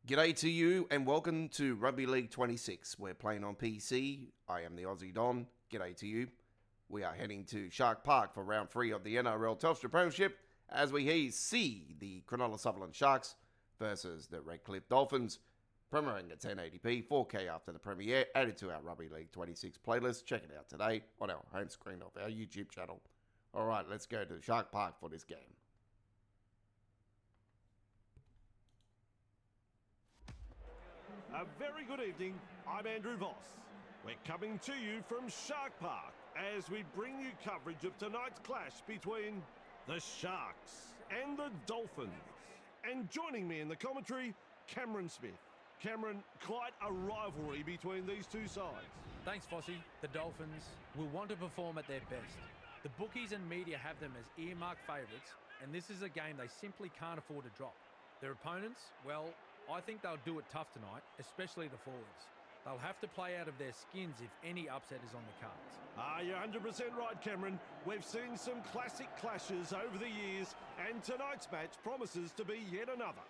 G'day to you and welcome to Rugby League 26. We're playing on PC. I am the Aussie Don. G'day to you. We are heading to Shark Park for round 3 of the NRL Telstra Premiership as we see the Cronulla Sutherland Sharks versus the Redcliffe Dolphins. Premiering at 1080p, 4K after the premiere, added to our Rugby League 26 playlist. Check it out today on our home screen of our YouTube channel. Alright, let's go to Shark Park for this game. A very good evening, I'm Andrew Voss. We're coming to you from Shark Park as we bring you coverage of tonight's clash between the Sharks and the Dolphins. And joining me in the commentary, Cameron Smith. Cameron, quite a rivalry between these two sides. Thanks, Fossey. The Dolphins will want to perform at their best. The bookies and media have them as earmarked favourites, and this is a game they simply can't afford to drop. Their opponents, well, I think they'll do it tough tonight, especially the forwards. They'll have to play out of their skins if any upset is on the cards. You're 100% right, Cameron. We've seen some classic clashes over the years, and tonight's match promises to be yet another.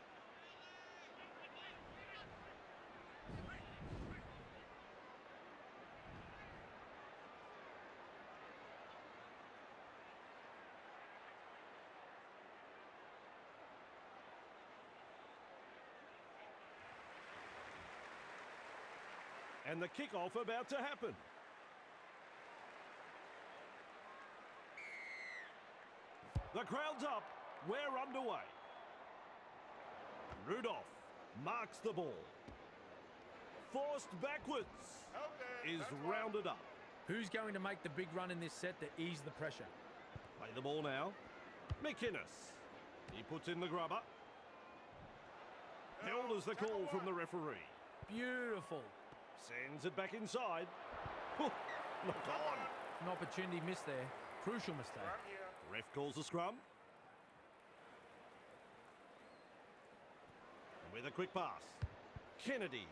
And the kickoff about to happen. The crowd's up. We're underway. Rudolph marks the ball. Forced backwards is rounded up. Who's going to make the big run in this set to ease the pressure? Play the ball now. McInnes. He puts in the grubber. Held as the call from the referee. Beautiful. Sends it back inside. Not on. An opportunity missed there. Crucial mistake. Ref calls a scrum. With a quick pass. Kennedy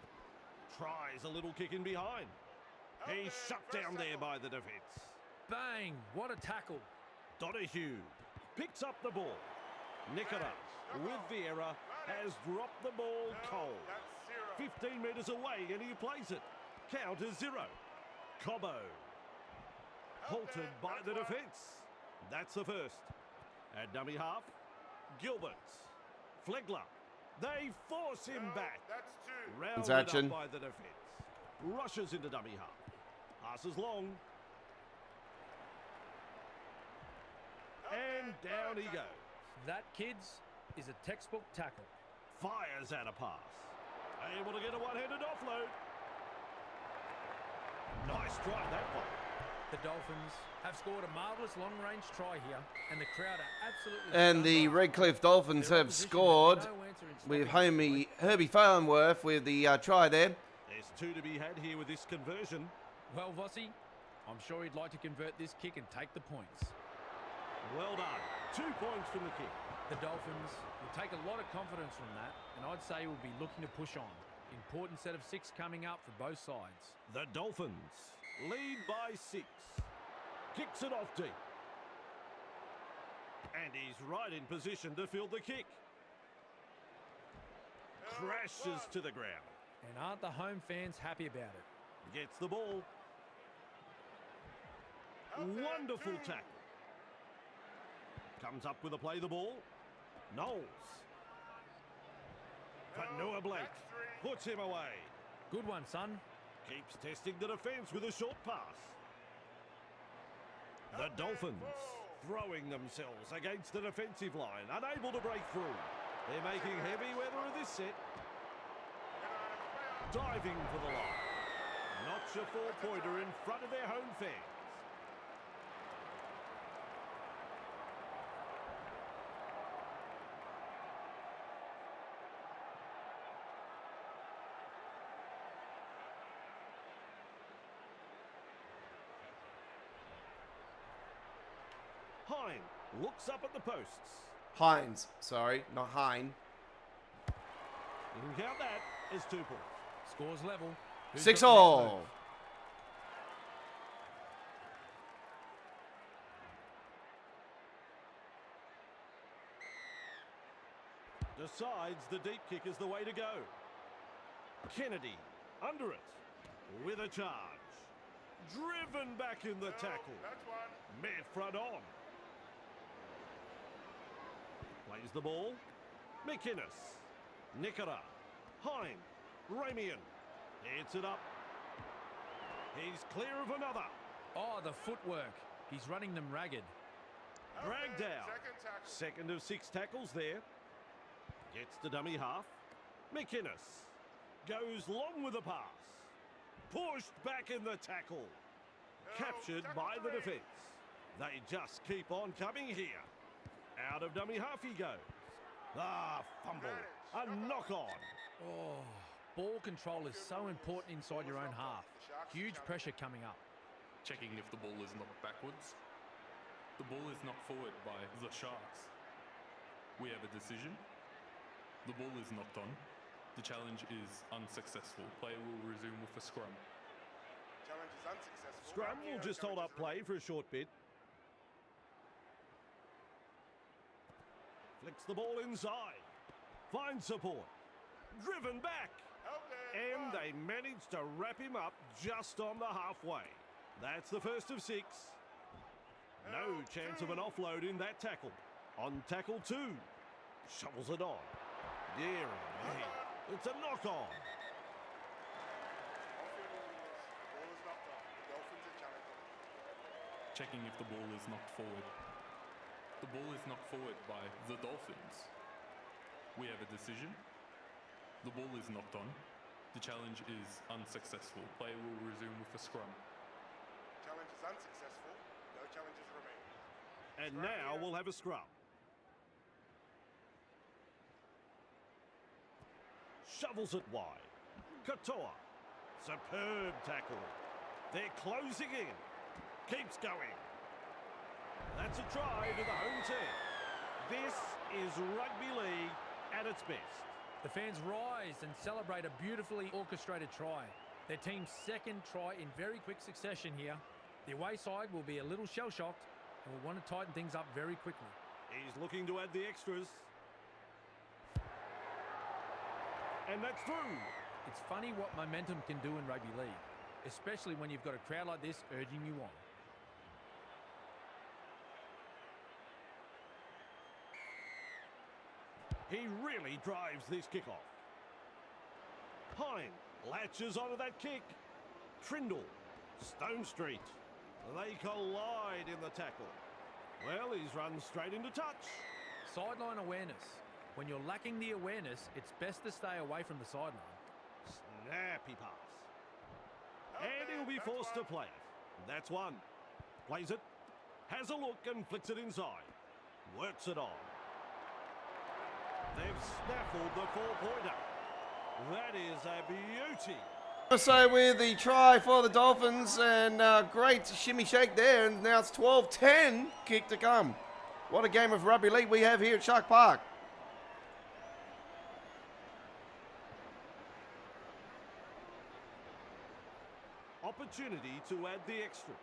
tries a little kick in behind. He's shut down there by the defence. Bang! What a tackle. Donahue picks up the ball. Nicola with Vieira has dropped the ball cold. 15 metres away and he plays it. Count is 0. Cobbo. Halted by the defence. That's the first. At dummy half, Gilbert. Flegler. They force him back. Rounded up by the defence. Rushes into dummy half. Passes long. And down he goes. That, kids, is a textbook tackle. Fires out a pass. Able to get a one-handed offload. Nice try, that one. The Dolphins have scored a marvellous long-range try here, and the crowd are absolutely... And the Redcliffe Dolphins have scored with Herbie Farnworth with the try there. There's 2 to be had here with this conversion. Well, Vossi, I'm sure he'd like to convert this kick and take the points. Well done. 2 points from the kick. The Dolphins will take a lot of confidence from that, and I'd say we'll be looking to push on. Important set of 6 coming up for both sides. The Dolphins lead by 6. Kicks it off deep. And he's right in position to field the kick. Crashes to the ground. And aren't the home fans happy about it? Gets the ball. Wonderful tackle. Comes up with a play the ball. Knowles. Fanua Blake puts him away. Good one, son. Keeps testing the defence with a short pass. The Dolphins throwing themselves against the defensive line, unable to break through. They're making heavy weather of this set. Diving for the line. Notch a 4-pointer in front of their home fans. Hine looks up at the posts. Hines, sorry, not Hine. You can count that as 2 points. Scores level. 6-all. Decides the deep kick is the way to go. Kennedy under it with a charge. Driven back in the tackle. Met front on. Plays the ball. McInnes. Nicola. Hine. Ramian. Hits it up. He's clear of another. Oh, the footwork. He's running them ragged. Dragged out. Second of 6 tackles there. Gets to dummy half. McInnes. Goes long with a pass. Pushed back in the tackle. Captured by the defence. They just keep on coming here. Out of dummy half he goes. Fumble. A knock on. Oh, ball control is so important inside your own half. Huge pressure coming up. Checking if the ball is knocked backwards. The ball is knocked forward by the Sharks. We have a decision. The ball is knocked on. The challenge is unsuccessful. Player will resume with a scrum. Challenge is unsuccessful. Scrum will just hold up play for a short bit. Flicks the ball inside. Finds support. Driven back. And they managed to wrap him up just on the halfway. That's the first of 6. No chance of an offload in that tackle. On tackle 2. Shovels it on. Dear me. It's a knock on. Checking if the ball is knocked forward. The ball is knocked forward by the Dolphins. We have a decision. The ball is knocked on. The challenge is unsuccessful. Player will resume with a scrum. Challenge is unsuccessful. No challenges remain. And now we'll have a scrum. Shovels it wide. Katoa. Superb tackle. They're closing in. Keeps going. That's a try to the home team. This is Rugby League at its best. The fans rise and celebrate a beautifully orchestrated try. Their team's second try in very quick succession here. The away side will be a little shell-shocked and will want to tighten things up very quickly. He's looking to add the extras. And that's through. It's funny what momentum can do in rugby league, especially when you've got a crowd like this urging you on. He really drives this kickoff. Hine latches onto that kick. Trindle, Stone Street. They collide in the tackle. Well, he's run straight into touch. Sideline awareness. When you're lacking the awareness, it's best to stay away from the sideline. Snappy pass. And he'll be forced to play it. That's one. Plays it. Has a look and flicks it inside. Works it on. They've snaffled the 4-pointer. That is a beauty. So with the try for the Dolphins and great shimmy shake there, and now it's 12-10 kick to come. What a game of rugby league we have here at Shark Park. Opportunity to add the extras.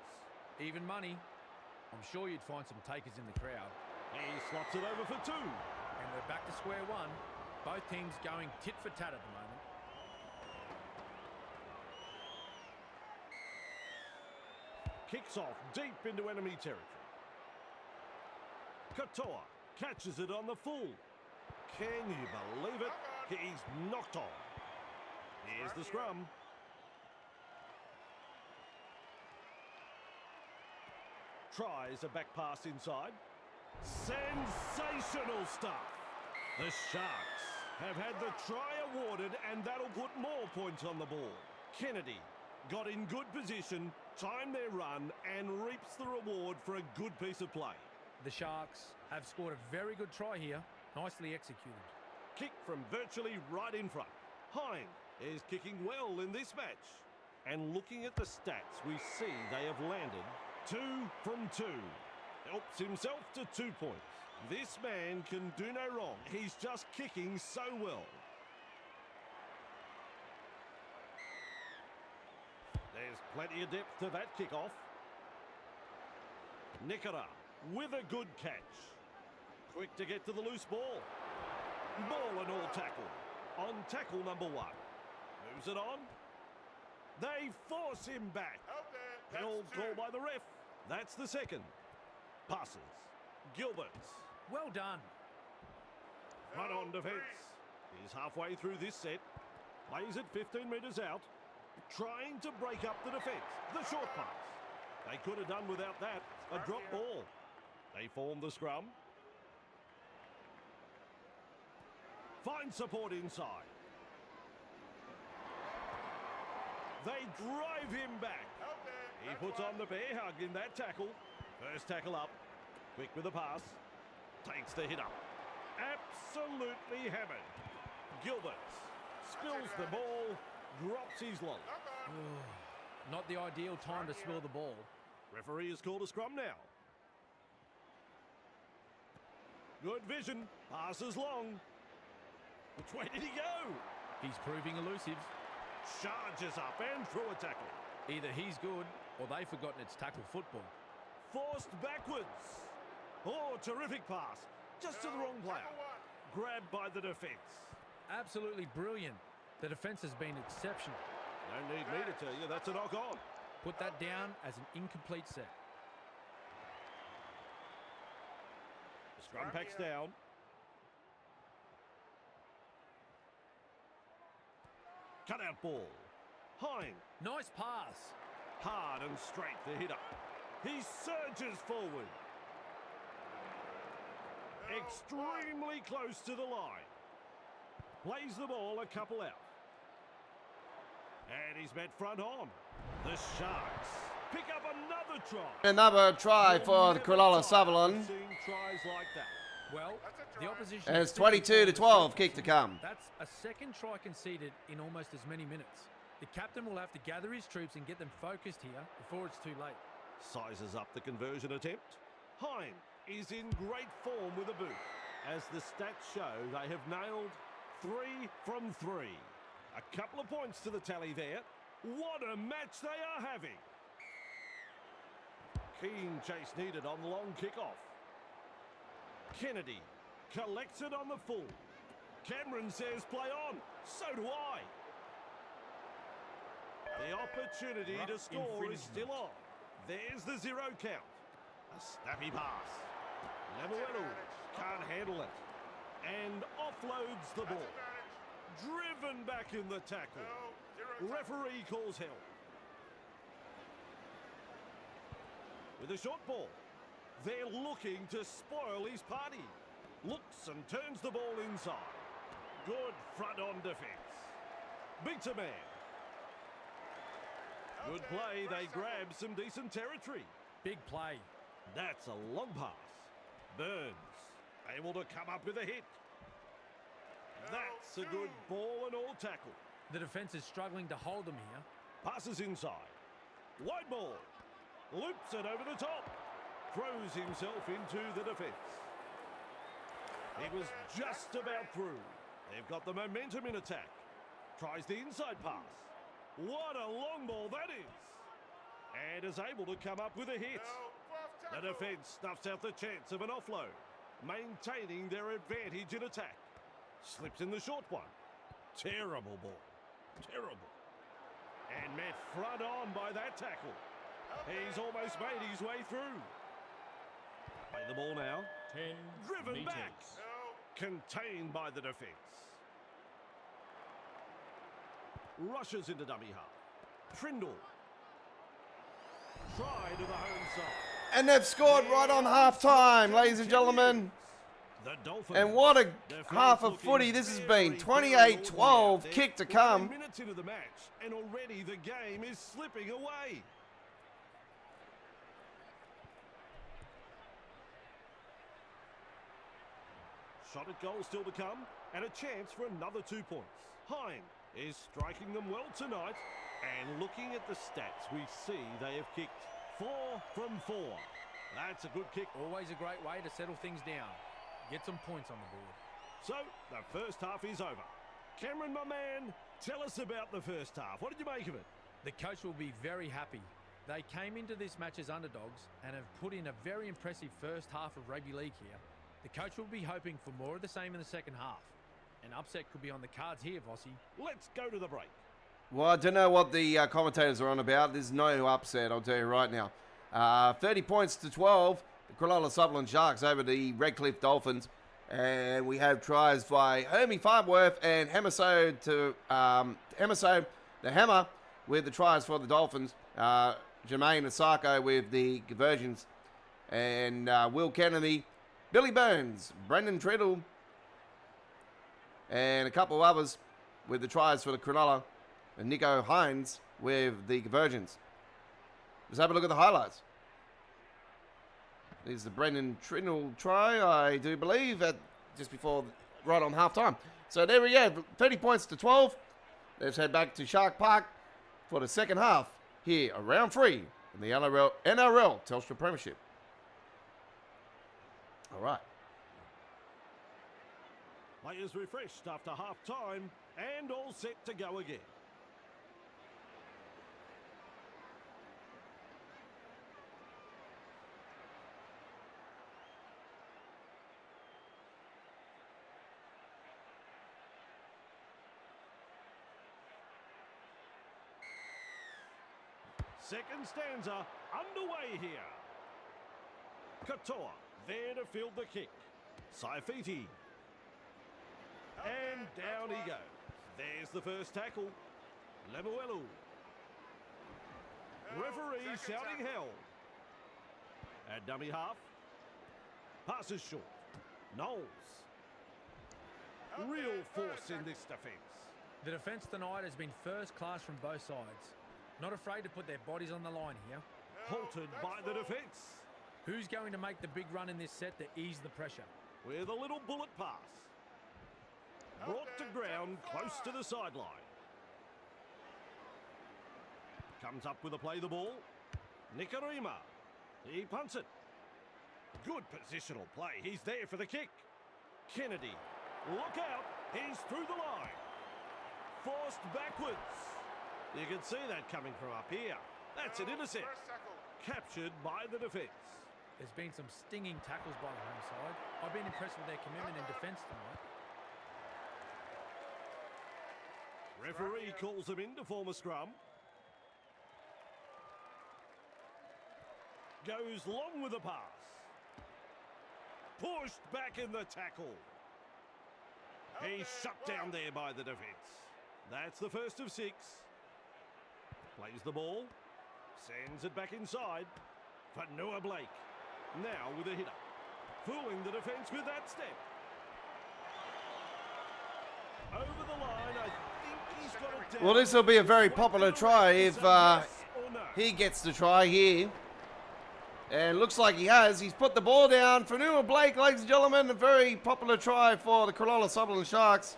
Even money. I'm sure you'd find some takers in the crowd. He slots it over for 2. And we're back to square one. Both teams going tit for tat at the moment. Kicks off deep into enemy territory. Katoa catches it on the full. Can you believe it? He's knocked on. Here's the scrum. Tries a back pass inside. Sensational stuff. The Sharks have had the try awarded, and that'll put more points on the board. Kennedy got in good position, timed their run, and reaps the reward for a good piece of play. The Sharks have scored a very good try here. Nicely executed. Kick from virtually right in front. Hine is kicking well in this match. And looking at the stats, we see they have landed 2 from 2. Helps himself to 2 points. This man can do no wrong. He's just kicking so well. There's plenty of depth to that kickoff. Nicola with a good catch. Quick to get to the loose ball. Ball and all tackle. On tackle number 1. Moves it on. They force him back. Out there. Held That's call two. by the ref. That's the second. Passes. Gilberts. Well done. Front on defence. He's halfway through this set. Plays it 15 metres out. Trying to break up the defence. The short pass. They could have done without that. A drop ball. They form the scrum. Find support inside. They drive him back. Out there. He That's puts one. on the bear hug in that tackle. First tackle up. Quick with the pass. Takes the hit up. Absolutely hammered. Gilberts spills the ball. Drops his long. Knock on. Not the ideal time to spill the ball. Referee has called a scrum now. Good vision. Passes long. Which way did he go? He's proving elusive. Charges up and through a tackle. Either he's good or they've forgotten it's tackle football. Forced backwards. Oh, terrific pass. Just to the wrong player. Tackle one. Grabbed by the defence. Absolutely brilliant. The defence has been exceptional. No need me to tell you, that's a knock on. Put that down as an incomplete set. The scrum packs down. Cut out ball. Hine. Nice pass. Hard and straight the hitter. He surges forward. Extremely close to the line. Plays the ball a couple out. And he's met front on. The Sharks pick up another try. Another try for the Cronulla Sutherland. Seen tries like that. Well, the opposition... And it's is sitting 22 to forward 12, with kick to six. come. That's a second try conceded in almost as many minutes. The captain will have to gather his troops and get them focused here before it's too late. Sizes up the conversion attempt. Hine is in great form with a boot. As the stats show, they have nailed 3 from 3. A couple of points to the tally there. What a match they are having. Keen chase needed on the long kick-off. Kennedy collects it on the full. Cameron says play on. So do I. The opportunity to score is still on. There's the 0 count. A snappy pass. Lemuelu can't handle it. And offloads the ball. Driven back in the tackle. Referee calls help. With a short ball. They're looking to spoil his party. Looks and turns the ball inside. Good front on defence. Beats a man. Good play. They grab some decent territory. Big play. That's a long pass. Burns able to come up with a hit. That's a good ball and all tackle. The defence is struggling to hold them here. Passes inside. Wide ball. Loops it over the top. Throws himself into the defence. He was just about through. They've got the momentum in attack. Tries the inside pass. What a long ball that is. And is able to come up with a hit. The defence snuffs out the chance of an offload, maintaining their advantage in attack. Slips in the short one. Terrible ball. Terrible. And met front on by that tackle. He's almost made his way through. Play the ball now. 10 Driven meters. back. Contained by the defence. Rushes into dummy half. Trindle. Try to the home side. And they've scored right on half-time, ladies and gentlemen. The Dolphins. And what a Defence half of looking footy this has been. very 28-12, They're kick to 9 come. minutes into the match, and already the game is slipping away. Shot at goal still to come, and a chance for another 2 points. Hine is striking them well tonight, and looking at the stats, we see they have kicked 4 from 4. That's a good kick. Always a great way to settle things down. Get some points on the board. So, the first half is over. Cameron, my man, tell us about the first half. What did you make of it? The coach will be very happy. They came into this match as underdogs and have put in a very impressive first half of Rugby League here. The coach will be hoping for more of the same in the second half. An upset could be on the cards here, Vossi. Let's go to the break. Well, I don't know what the commentators are on about. There's no upset, I'll tell you right now. 30 points to 12. The Cronulla Sutherland Sharks over the Redcliffe Dolphins. And we have tries by Hermie Farnworth and Hemiso the Hammer, with the tries for the Dolphins. Jermaine Asako with the conversions. And Will Kennedy, Billy Burns, Brendan Triddle, and a couple of others with the tries for the Cronulla. And Nico Hines with the conversions. Let's have a look at the highlights. There's the Brendan Triddle try, I do believe, at just before, right on half time. So there we go, 30 points to 12. Let's head back to Shark Park for the second half here, round 3 in the NRL Telstra Premiership. All right. Players refreshed after half time and all set to go again. Second stanza underway here. Katoa there to field the kick. Saifiti. And down he goes. There's the first tackle. Lemuelu. Referee shouting hell. At dummy half. Passes short. Knowles. Real force in this defence. The defence tonight has been first class from both sides. Not afraid to put their bodies on the line here. Halted by the defence. Who's going to make the big run in this set to ease the pressure? With a little bullet pass. Brought to ground close to the sideline. Comes up with a play the ball. Nikarima. He punts it. Good positional play. He's there for the kick. Kennedy. Look out. He's through the line. Forced backwards. You can see that coming from up here. That's an intercept. Captured by the defence. There's been some stinging tackles by the home side. I've been impressed with their commitment in defence tonight. Referee calls them in to form a scrum. Goes long with a pass. Pushed back in the tackle. He's shut down there by the defence. That's the first of 6. Plays the ball. Sends it back inside. For Noah Blake. Now with a hitter. Fooling the defence with that step. Over the line, I think he's got it down. Well, this will be a very popular try if he gets the try here. And looks like he has. He's put the ball down for Noah Blake, ladies and gentlemen. A very popular try for the Cronulla Sutherland Sharks.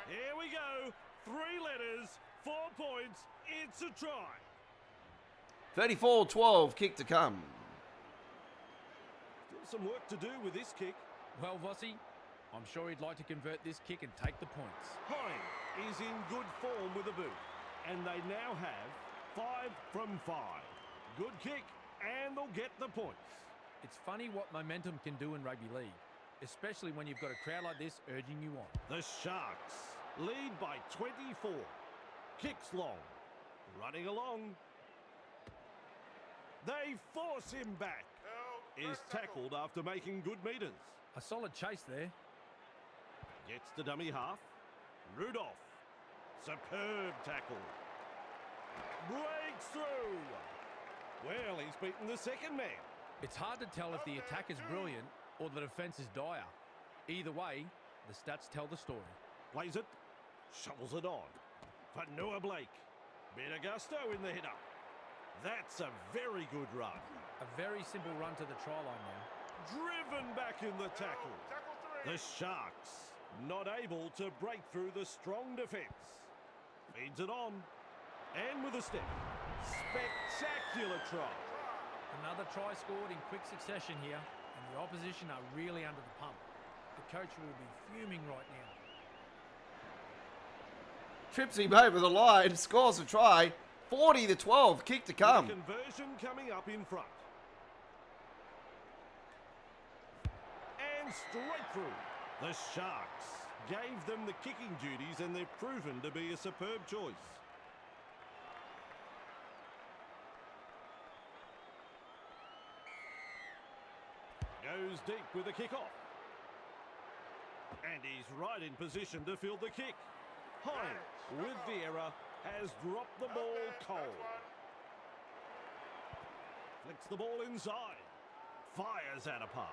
Here we go. 3 letters, 4 points. It's a try. 34-12, kick to come. Still some work to do with this kick. Well, Vossi, I'm sure he'd like to convert this kick and take the points. Hine is in good form with a boot. And they now have 5 from 5. Good kick, and they'll get the points. It's funny what momentum can do in rugby league, especially when you've got a crowd like this urging you on. The Sharks lead by 24. Kicks long. Running along. They force him back. Is tackled after making good meters. A solid chase there. Gets the dummy half. Rudolph. Superb tackle. Breaks through. Well, he's beaten the second man. It's hard to tell if the attack is brilliant or the defence is dire. Either way, the stats tell the story. Plays it. Shovels it on. For Noah Blake. Bit of gusto in the hitter. That's a very good run. A very simple run to the try line now. Driven back in the tackle. The Sharks not able to break through the strong defence. Feeds it on. And with a step. Spectacular try. Another try scored in quick succession here, and the opposition are really under the pump. The coach will be fuming right now. Trips him over the line, scores a try. 40-12, kick to come. The conversion coming up in front. runs straight through. The Sharks gave them the kicking duties and they've proven to be a superb choice. Goes deep with a kick-off. And he's right in position to field the kick. Hines with Vieira has dropped the ball cold. Flicks the ball inside. Fires out a pass.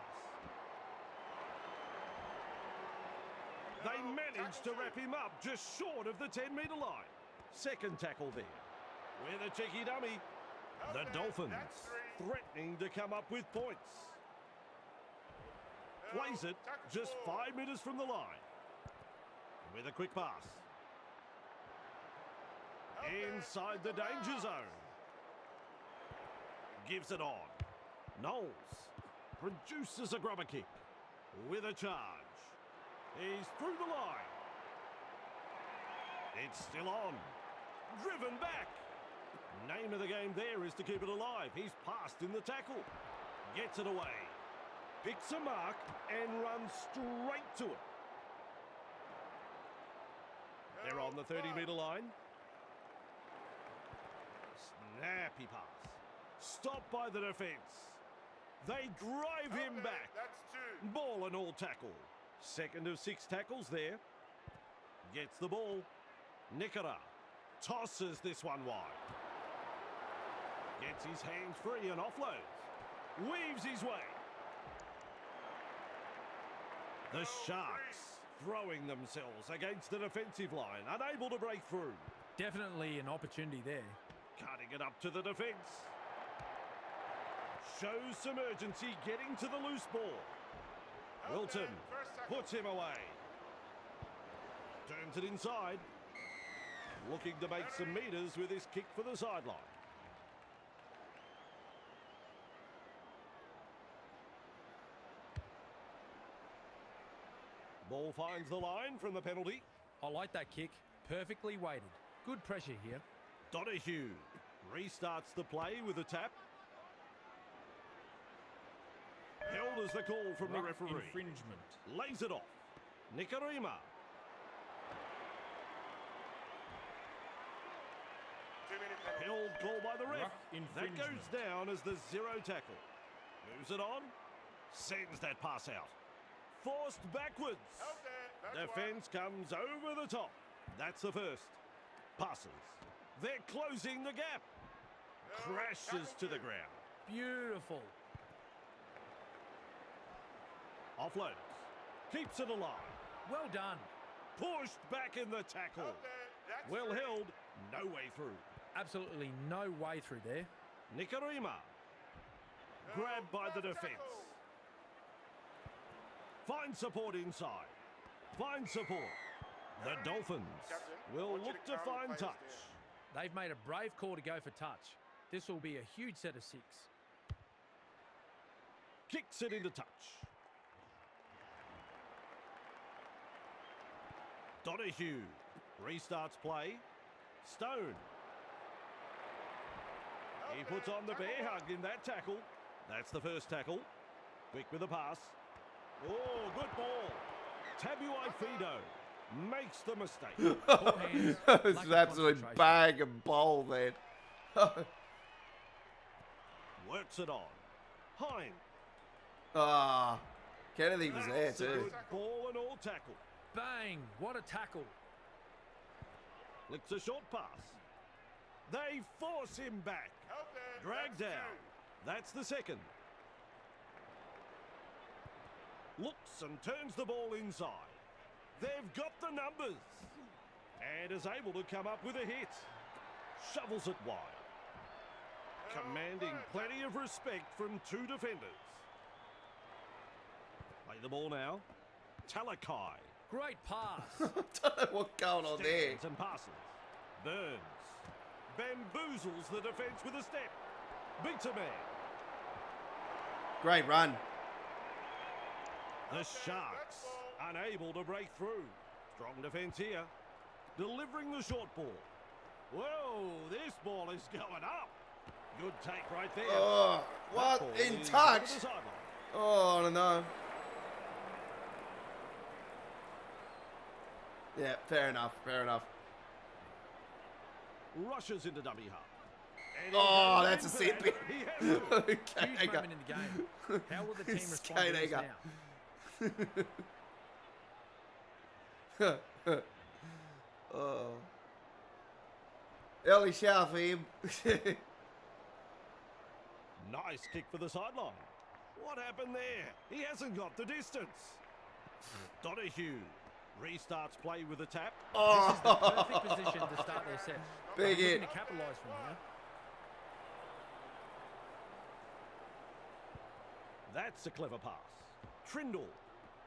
They managed to wrap him up just short of the 10-metre line. Second tackle there. With a cheeky dummy. The Dolphins threatening to come up with points. Plays it just 5 metres from the line. With a quick pass. Inside the danger zone. Gives it on. Knowles produces a grubber kick. With a charge. He's through the line. It's still on. Driven back. Name of the game there is to keep it alive. He's passed in the tackle. Gets it away. Picks a mark and runs straight to it. They're on the 30-metre line. Snappy pass. Stopped by the defence. They drive him back. Ball and all tackle. Second of 6 tackles there. Gets the ball. Nikora tosses this one wide. Gets his hands free and offloads. Weaves his way. The Sharks throwing themselves against the defensive line, unable to break through. Definitely an opportunity there. Cutting it up to the defence. Shows some urgency getting to the loose ball. Wilton puts him away. Turns it inside. Looking to make some metres with his kick for the sideline. Ball finds the line from the penalty. I like that kick. Perfectly weighted. Good pressure here. Donahue restarts the play with a tap. Held as the call from the referee. Infringement. Lays it off. Nikarima. Held call by the ref. That goes down as the 0 tackle. Moves it on. Sends that pass out. Forced backwards. Defence comes over the top. That's the first. Passes. They're closing the gap. Crashes to the ground. Beautiful. Offloads. Keeps it alive. Well done. Pushed back in the tackle. Well held. No way through. Absolutely no way through there. Nikarima. Grabbed by the defence. Finds support inside. Finds support. The Dolphins will look to find touch. They've made a brave call to go for touch. This will be a huge set of 6. Kicks it into touch. Donahue restarts play. Stone. He puts on the bear hug in that tackle. That's the first tackle. Quick with the pass. Oh, good ball. Tabuai Fido makes the mistake. It's an absolute bag and bowl there. Works it on. Hines. Kennedy was there That's a too. good ball and all tackle. Bang! What a tackle. Flicks a short pass. They force him back. Drag down. That's the second. Looks and turns the ball inside. They've got the numbers. And is able to come up with a hit. Shovels it wide. Commanding plenty of respect from 2 defenders. Play the ball now. Talakai. Great pass. Don't know what's going on there. Stands and passes. Burns. Bamboozles the defence with a step. Beats a man. Great run. The Sharks unable to break through. Strong defence here. Delivering the short ball. Whoa, this ball is going up. Good take right there. Oh, what? That ball In is touch? over the sideline. Oh, no. Yeah, fair enough. Fair enough. Rushes into dummy half. And Oh, he that's a goes set back. He has it. Okay, Huge moment in the game. How will the team respond to this now? Oh. Early shower for him. Nice kick for the sideline. What happened there? He hasn't got the distance. Donahue restarts play with a tap. This is the perfect position to start their set. Big They're hit. looking to capitalise from here. That's a clever pass. Trindle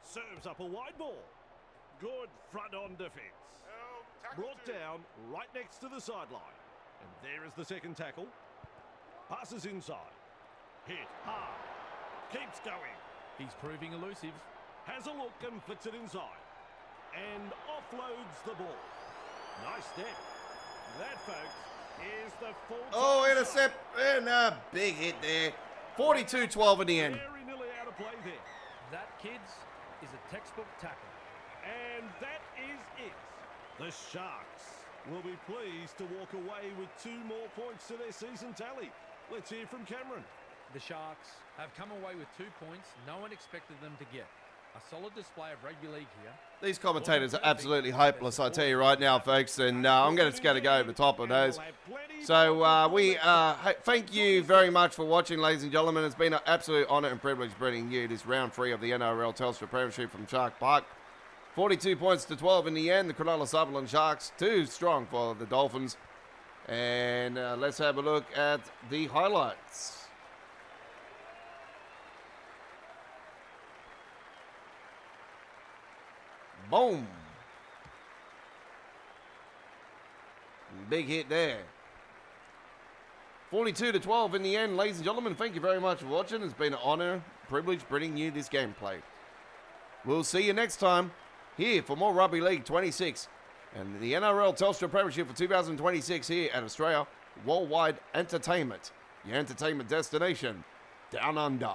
serves up a wide ball. Good front-on defence. Brought down right next to the sideline. And there is the second tackle. Passes inside. Hit hard. Keeps going. He's proving elusive. Has a look and flicks it inside. And offloads the ball. Nice step. That, folks, is the full. Oh, intercept. And a big hit there. 42-12 in the end. Very nearly out of play there. That, kids, is a textbook tackle. And that is it. The Sharks will be pleased to walk away with 2 more points to their season tally. Let's hear from Cameron. The Sharks have come away with 2 points no one expected them to get. A solid display of rugby league here. These commentators are absolutely hopeless, I tell you right now, folks, and I'm going to go over the top of those. So we thank you very much for watching, ladies and gentlemen. It's been an absolute honour and privilege bringing you this round 3 of the NRL Telstra Premiership from Shark Park. 42 points to 12 in the end. The Cronulla Sutherland Sharks, too strong for the Dolphins. And let's have a look at the highlights. Boom. Big hit there. 42-12 in the end, ladies and gentlemen. Thank you very much for watching. It's been an honour, privilege bringing you this gameplay. We'll see you next time here for more Rugby League 26 and the NRL Telstra Premiership for 2026 here at Australia Worldwide Entertainment, your entertainment destination down under.